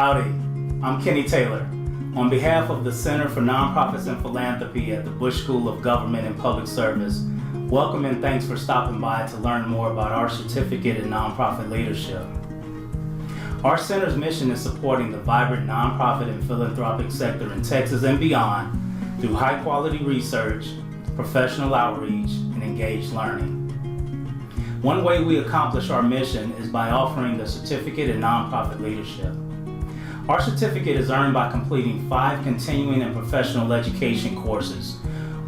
Howdy, I'm Kenny Taylor. On behalf of the Center for Nonprofits and Philanthropy at the Bush School of Government and Public Service, welcome and thanks for stopping by to learn more about our certificate in nonprofit leadership. Our center's mission is supporting the vibrant nonprofit and philanthropic sector in Texas and beyond through high-quality research, professional outreach, and engaged learning. One way we accomplish our mission is by offering the Certificate in Nonprofit Leadership. Our certificate is earned by completing 5 continuing and professional education courses,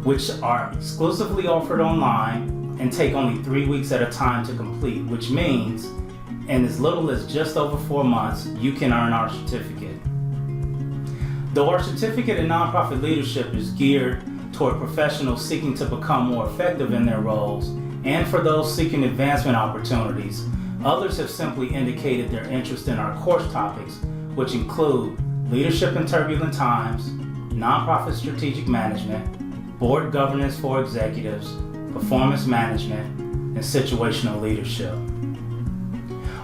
which are exclusively offered online and take only 3 weeks at a time to complete, which means in as little as just over 4 months, you can earn our certificate. Though our Certificate in Nonprofit Leadership is geared toward professionals seeking to become more effective in their roles and for those seeking advancement opportunities, others have simply indicated their interest in our course topics, which include leadership in turbulent times, nonprofit strategic management, board governance for executives, performance management, and situational leadership.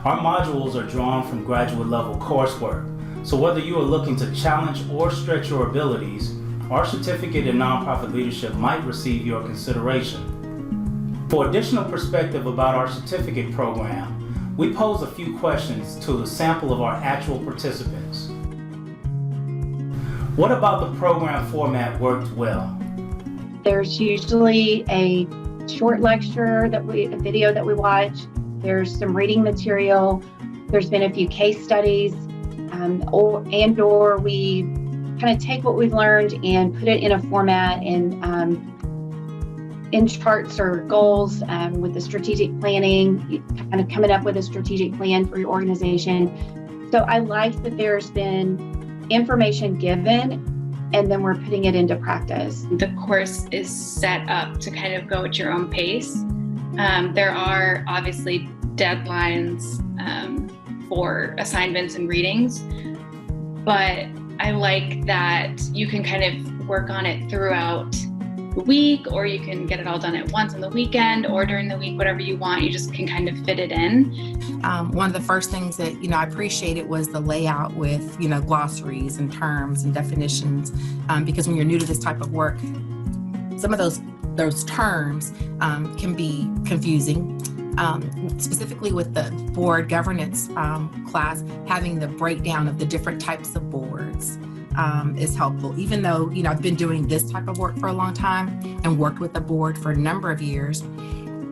Our modules are drawn from graduate level coursework, so whether you are looking to challenge or stretch your abilities, our Certificate in Nonprofit Leadership might receive your consideration. For additional perspective about our certificate program, we pose a few questions to a sample of our actual participants. What about the program format worked well? There's usually a short lecture, a video that we watch. There's some reading material. There's been a few case studies, or we kind of take what we've learned and put it in a format and in charts or goals with the strategic planning, kind of coming up with a strategic plan for your organization. So I like that there's been information given and then we're putting it into practice. The course is set up to kind of go at your own pace. There are obviously deadlines for assignments and readings, but I like that you can kind of work on it throughout the week, or you can get it all done at once on the weekend or during the week, whatever you want. You just can kind of fit it in. One of the first things that, I appreciated was the layout with, glossaries and terms and definitions, because when you're new to this type of work, some of those terms can be confusing. Specifically with the board governance class, having the breakdown of the different types of boards is helpful. Even though, I've been doing this type of work for a long time and worked with the board for a number of years,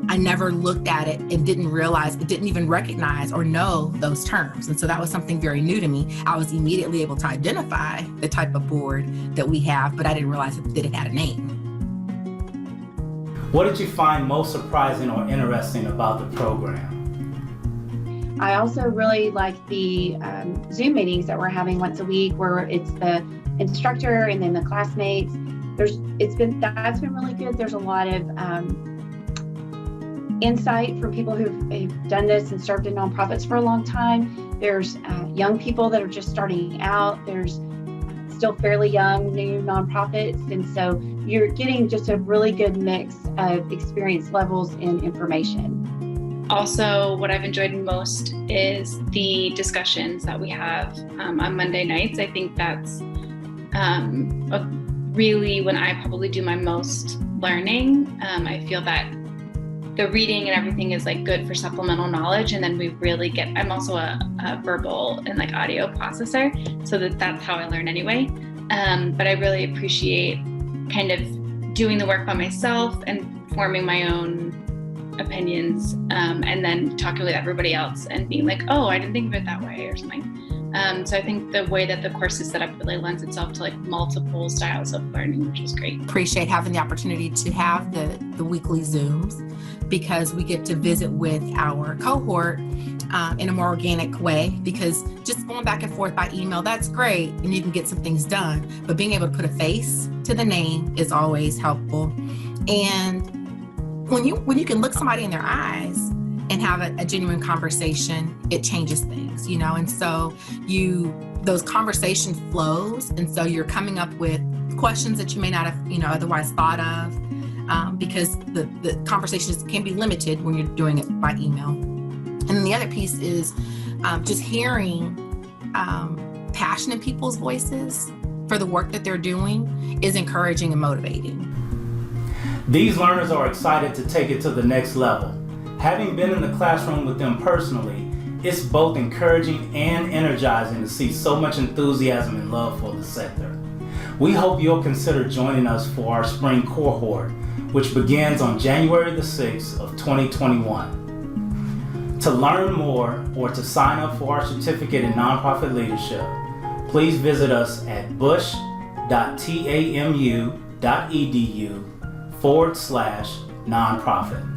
I never looked at it and didn't even recognize or know those terms. And so that was something very new to me. I was immediately able to identify the type of board that we have, but I didn't realize that it had a name. What did you find most surprising or interesting about the program? I also really like the Zoom meetings that we're having once a week, where it's the instructor and then the classmates. That's been really good. There's a lot of insight from people who've done this and served in nonprofits for a long time. There's young people that are just starting out. There's still fairly young, new nonprofits. And so you're getting just a really good mix of experience levels and information. Also, what I've enjoyed most is the discussions that we have on Monday nights. I think that's really when I probably do my most learning. I feel that the reading and everything is good for supplemental knowledge, and then we really I'm also a verbal and audio processor, so that's how I learn anyway. But I really appreciate kind of doing the work by myself and forming my own opinions, and then talking with everybody else and being oh, I didn't think of it that way or something. So I think the way that the course is set up really lends itself to multiple styles of learning, which is great. Appreciate having the opportunity to have the weekly Zooms, because we get to visit with our cohort in a more organic way, because just going back and forth by email, that's great, and you can get some things done, but being able to put a face to the name is always helpful. And when you can look somebody in their eyes and have a genuine conversation, it changes things, and so those conversation flows, and so you're coming up with questions that you may not have otherwise thought of, because the conversations can be limited when you're doing it by email. And then the other piece is just hearing passion in people's voices for the work that they're doing is encouraging and motivating. These learners are excited to take it to the next level. Having been in the classroom with them personally, it's both encouraging and energizing to see so much enthusiasm and love for the sector. We hope you'll consider joining us for our spring cohort, which begins on January the 6th of 2021. To learn more or to sign up for our certificate in nonprofit leadership, please visit us at bush.tamu.edu/nonprofit.